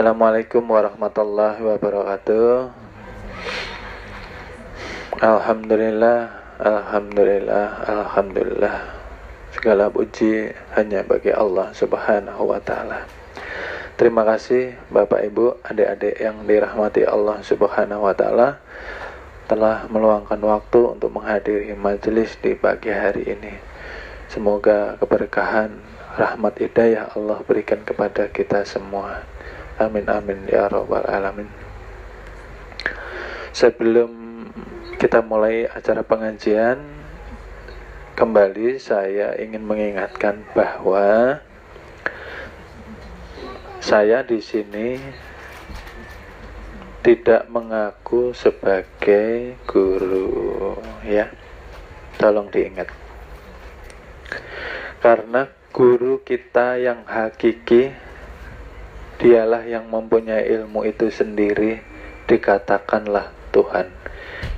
Assalamualaikum warahmatullahi wabarakatuh. Alhamdulillah, alhamdulillah, alhamdulillah. Segala puji hanya bagi Allah Subhanahu wa ta'ala. Terima kasih Bapak Ibu, adik-adik yang dirahmati Allah Subhanahu wa ta'ala, telah meluangkan waktu untuk menghadiri majelis di pagi hari ini. Semoga keberkahan, rahmat, hidayah Allah berikan kepada kita semua. Amin amin ya rabbal alamin. Sebelum kita mulai acara pengajian, kembali saya ingin mengingatkan bahwa saya di sini tidak mengaku sebagai guru, ya. Tolong diingat. Karena guru kita yang hakiki, dialah yang mempunyai ilmu itu sendiri, dikatakanlah Tuhan,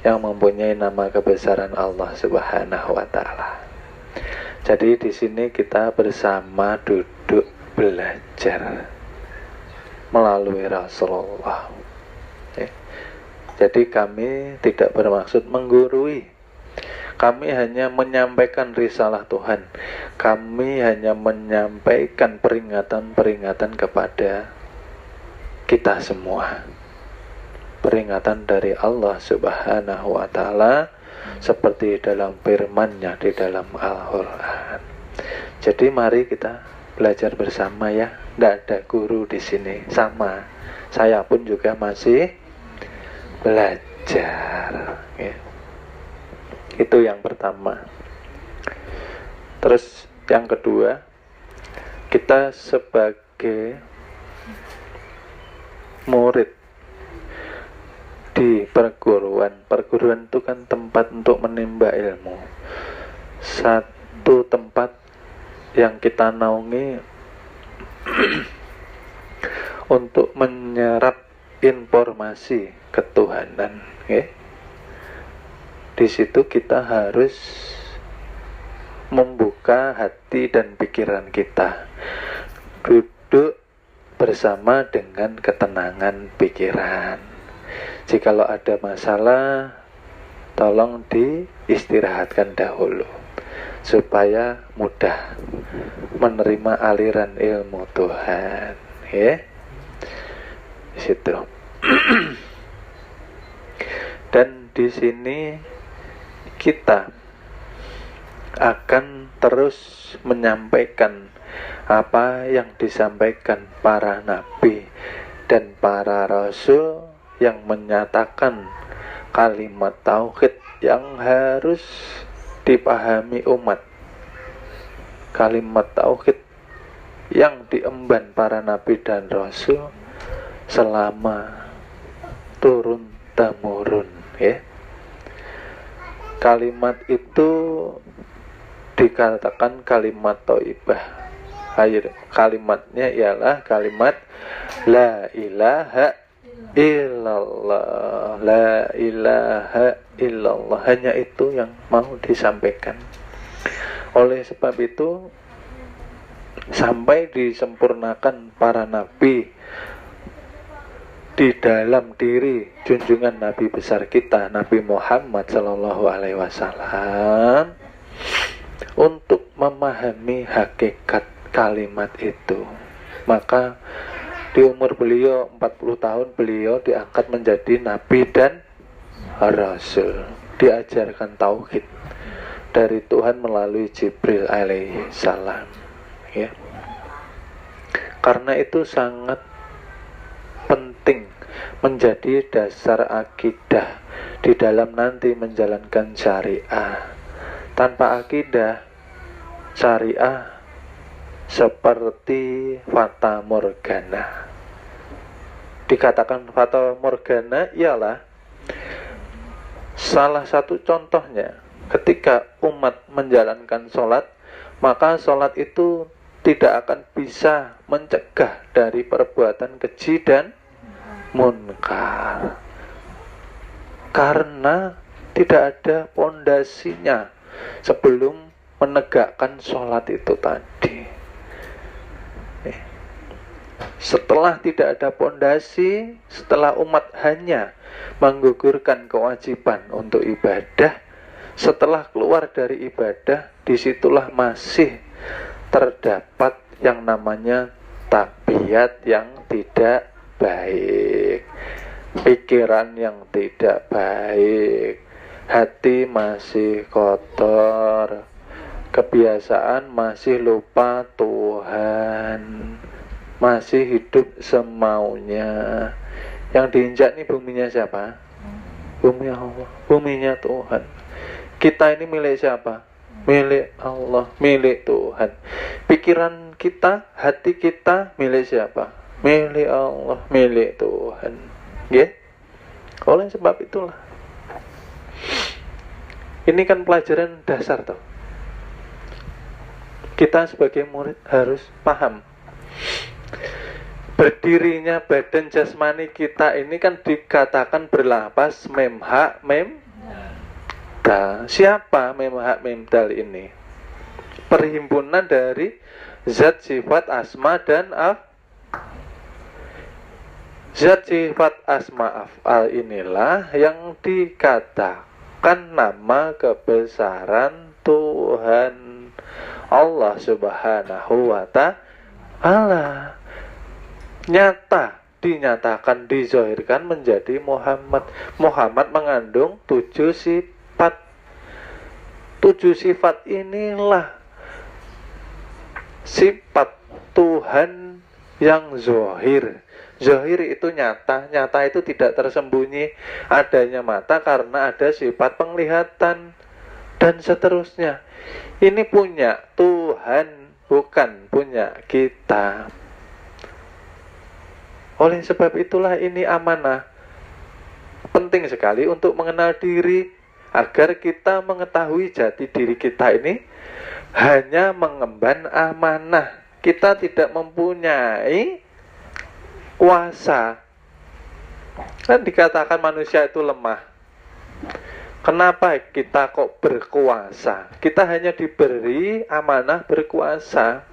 yang mempunyai nama kebesaran Allah Subhanahu wa ta'ala. Jadi di sini kita bersama duduk belajar melalui Rasulullah. Jadi kami tidak bermaksud menggurui. Kami hanya menyampaikan risalah Tuhan. Kami hanya menyampaikan peringatan-peringatan kepada kita semua. Peringatan dari Allah Subhanahu wa ta'ala, seperti dalam firman-Nya di dalam Al-Quran. Jadi mari kita belajar bersama, ya. Tidak ada guru di sini, sama. Saya pun juga masih belajar, ya. Itu yang pertama. Terus yang kedua, kita sebagai murid di perguruan itu kan tempat untuk menimba ilmu. Satu tempat yang kita naungi untuk menyerap informasi ketuhanan, ya. Di situ kita harus membuka hati dan pikiran kita, duduk bersama dengan ketenangan pikiran. Jikalau ada masalah, tolong diistirahatkan dahulu supaya mudah menerima aliran ilmu Tuhan, ya. Di situ. Dan di sini kita akan terus menyampaikan apa yang disampaikan para nabi dan para rasul yang menyatakan kalimat tauhid yang harus dipahami umat. Kalimat tauhid yang diemban para nabi dan rasul selama turun temurun, ya. Kalimat itu dikatakan kalimat thayyibah. Kalimatnya ialah kalimat la ilaha illallah. La ilaha illallah. Hanya itu yang mau disampaikan. Oleh sebab itu, sampai disempurnakan para nabi di dalam diri junjungan Nabi besar kita, Nabi Muhammad Sallallahu Alaihi Wasallam, untuk memahami hakikat kalimat itu. Maka di umur beliau 40 tahun beliau diangkat menjadi Nabi dan Rasul, diajarkan tauhid dari Tuhan melalui Jibril alaihi salam, ya. Karena itu sangat penting menjadi dasar akidah di dalam nanti menjalankan syariah. Tanpa akidah, syariah seperti fata morgana. Dikatakan fata morgana ialah salah satu contohnya ketika umat menjalankan sholat, maka sholat itu tidak akan bisa mencegah dari perbuatan keji dan munkar, karena tidak ada pondasinya sebelum menegakkan sholat itu tadi. Setelah tidak ada pondasi, setelah umat hanya menggugurkan kewajiban untuk ibadah, setelah keluar dari ibadah, disitulah masih terdapat yang namanya tabiat yang tidak baik, pikiran yang tidak baik, hati masih kotor, kebiasaan masih lupa Tuhan, masih hidup semaunya. Yang diinjak nih buminya siapa? Bumi Allah, buminya Tuhan. Kita ini milik siapa? Milik Allah, milik Tuhan. Pikiran kita, hati kita milik siapa? Milik Allah, milik Tuhan. Ya? Oleh sebab itulah, ini kan pelajaran dasar toh. Kita sebagai murid harus paham. Berdirinya badan jasmani kita ini kan dikatakan berlapas mem hak mem dal. Siapa mem hak mem dal ini? Perhimpunan dari zat, sifat, asma dan zat, sifat, asma, af'al inilah yang dikatakan nama kebesaran Tuhan Allah Subhanahu wa ta'ala. Nyata, dinyatakan, dizohirkan menjadi Muhammad. Muhammad mengandung 7 sifat. 7 sifat inilah sifat Tuhan yang zohir. Zohir itu nyata, nyata itu tidak tersembunyi. Adanya mata karena ada sifat penglihatan, dan seterusnya. Ini punya Tuhan, bukan punya kita. Oleh sebab itulah ini amanah. Penting sekali untuk mengenal diri, agar kita mengetahui jati diri kita ini hanya mengemban amanah. Kita tidak mempunyai kuasa. Kan dikatakan manusia itu lemah. Kenapa kita kok berkuasa? Kita hanya diberi amanah berkuasa.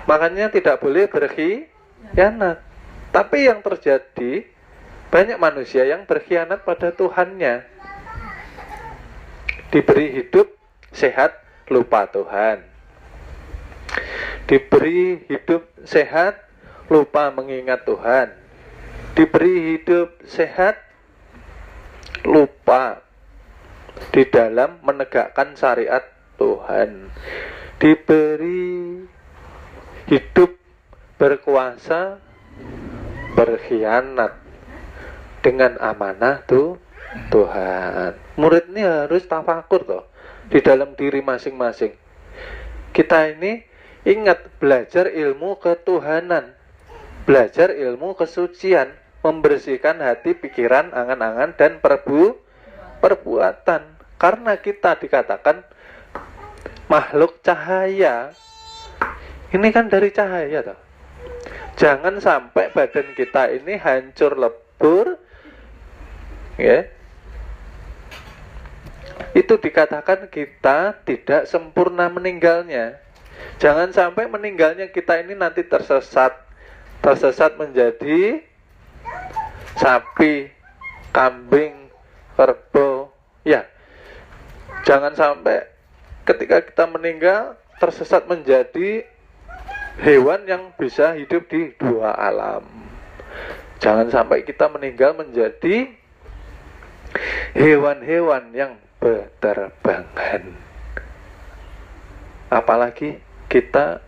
Makanya tidak boleh berkhianat. Tapi yang terjadi, banyak manusia yang berkhianat pada Tuhannya. Diberi hidup sehat, lupa Tuhan. Diberi hidup sehat, lupa mengingat Tuhan. Diberi hidup sehat, lupa di dalam menegakkan syariat Tuhan. Diberi hidup berkuasa, berkhianat dengan amanah Tuhan. Murid ini harus tafakur toh di dalam diri masing-masing. Kita ini ingat belajar ilmu ketuhanan, belajar ilmu kesucian, membersihkan hati, pikiran, angan-angan dan perbuatan. Karena kita dikatakan makhluk cahaya. Ini kan dari cahaya toh. Jangan sampai badan kita ini hancur lebur, ya. Itu dikatakan kita tidak sempurna meninggalnya. Jangan sampai meninggalnya kita ini nanti tersesat menjadi sapi, kambing, kerbau, ya. Jangan sampai ketika kita meninggal tersesat menjadi hewan yang bisa hidup di 2 alam. Jangan sampai kita meninggal menjadi hewan-hewan yang berterbangan. Apalagi kita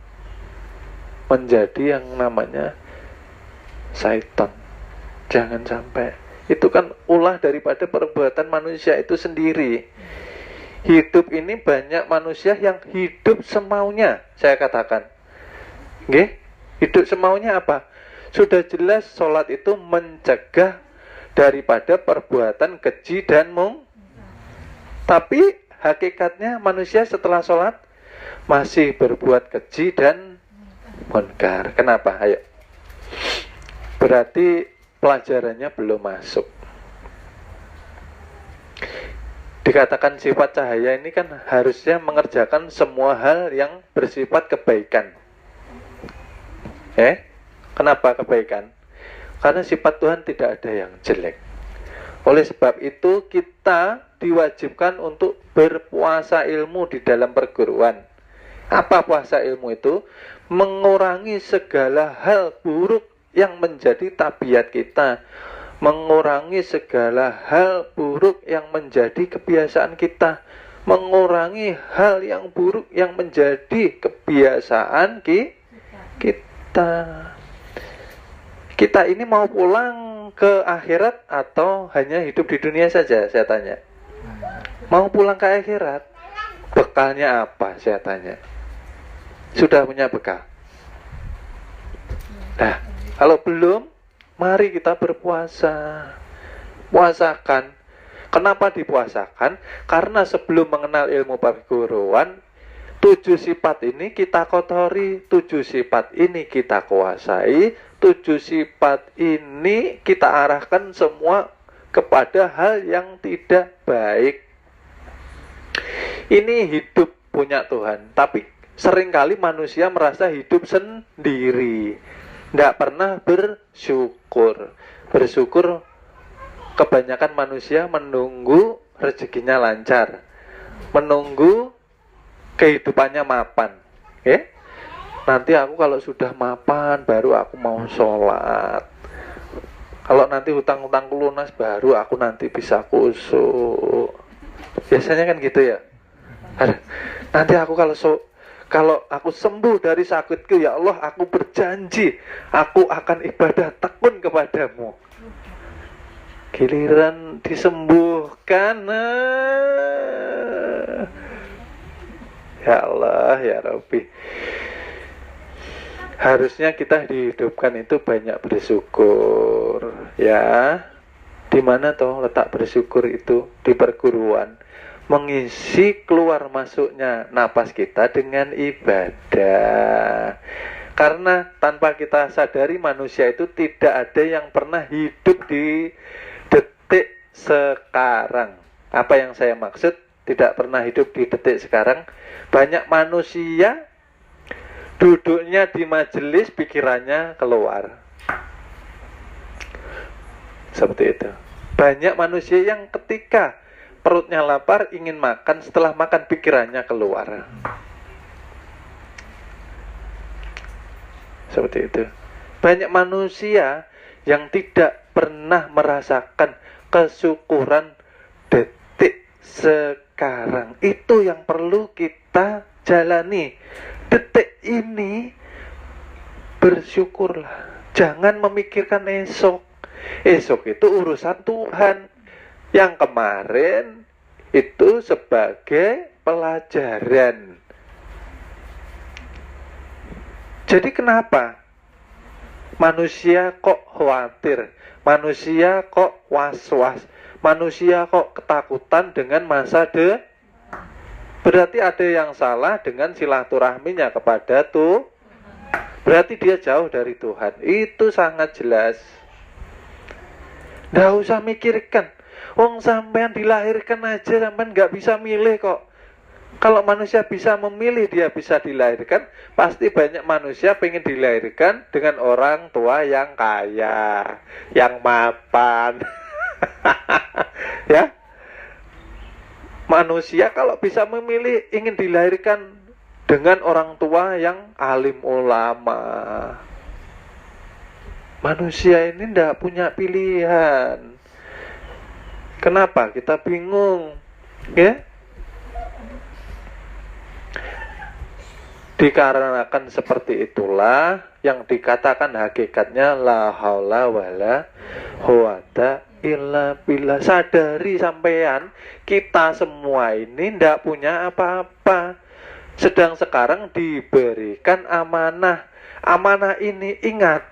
menjadi yang namanya syaitan. Jangan sampai. Itu kan ulah daripada perbuatan manusia itu sendiri. Hidup ini banyak manusia yang hidup semaunya, saya katakan. Nggih, hidup semaunya apa? Sudah jelas sholat itu mencegah daripada perbuatan keji dan tapi hakikatnya manusia setelah sholat masih berbuat keji dan munkar. Kenapa? Ayo. Berarti pelajarannya belum masuk. Dikatakan sifat cahaya ini kan harusnya mengerjakan semua hal yang bersifat kebaikan. Kenapa kebaikan? Karena sifat Tuhan tidak ada yang jelek. Oleh sebab itu kita diwajibkan untuk berpuasa ilmu di dalam perguruan. Apa puasa ilmu itu? Mengurangi segala hal buruk yang menjadi tabiat kita, mengurangi segala hal buruk yang menjadi kebiasaan kita, mengurangi hal yang buruk yang menjadi kebiasaan kita. Kita ini mau pulang ke akhirat atau hanya hidup di dunia saja, saya tanya. Mau pulang ke akhirat, bekalnya apa, saya tanya. Sudah punya bekal? Nah, kalau belum, mari kita berpuasa. Puasakan. Kenapa dipuasakan? Karena sebelum mengenal ilmu perguruan, 7 sifat ini kita kotori, 7 sifat ini kita kuasai, 7 sifat ini kita arahkan semua kepada hal yang tidak baik. Ini hidup punya Tuhan, tapi seringkali manusia merasa hidup sendiri, tidak pernah bersyukur. Bersyukur kebanyakan manusia menunggu rezekinya lancar, menunggu kehidupannya mapan. Nanti aku kalau sudah mapan baru aku mau sholat. Kalau nanti hutang-hutangku lunas baru aku nanti bisa khusyuk. Biasanya kan gitu ya. Nanti aku kalau aku sembuh dari sakitku, ya Allah, aku berjanji aku akan ibadah tekun kepadamu. Giliran disembuhkan, ya Allah, ya Rabbi. Harusnya kita dihidupkan itu banyak bersyukur, ya. Di mana toh letak bersyukur itu? Di perguruan. Mengisi keluar masuknya napas kita dengan ibadah. Karena tanpa kita sadari, manusia itu tidak ada yang pernah hidup di detik sekarang. Apa yang saya maksud? Tidak pernah hidup di detik sekarang. Banyak manusia duduknya di majelis, pikirannya keluar. Seperti itu. Banyak manusia yang ketika perutnya lapar, ingin makan, setelah makan pikirannya keluar. Seperti itu. Banyak manusia yang tidak pernah merasakan kesyukuran detik sekarang. Itu yang perlu kita jalani. Detik ini bersyukurlah. Jangan memikirkan esok. Esok itu urusan Tuhan. Yang kemarin itu sebagai pelajaran. Jadi kenapa manusia kok khawatir, manusia kok was-was, manusia kok ketakutan dengan masa depan? Berarti ada yang salah dengan silaturahminya kepada Tuhan. Berarti dia jauh dari Tuhan. Itu sangat jelas. Nggak usah mikirkan. Wong sampean dilahirkan aja, sampean nggak bisa milih kok. Kalau manusia bisa memilih, dia bisa dilahirkan. Pasti banyak manusia pengen dilahirkan dengan orang tua yang kaya, yang mapan. Ya. Manusia kalau bisa memilih, ingin dilahirkan dengan orang tua yang alim ulama. Manusia ini tidak punya pilihan. Kenapa? Kita bingung, ya? Dikarenakan seperti itulah yang dikatakan hakikatnya la haula wala quwata illa billah. Sadari sampean, kita semua ini ndak punya apa-apa. Sedang sekarang diberikan amanah. Amanah ini, ingat,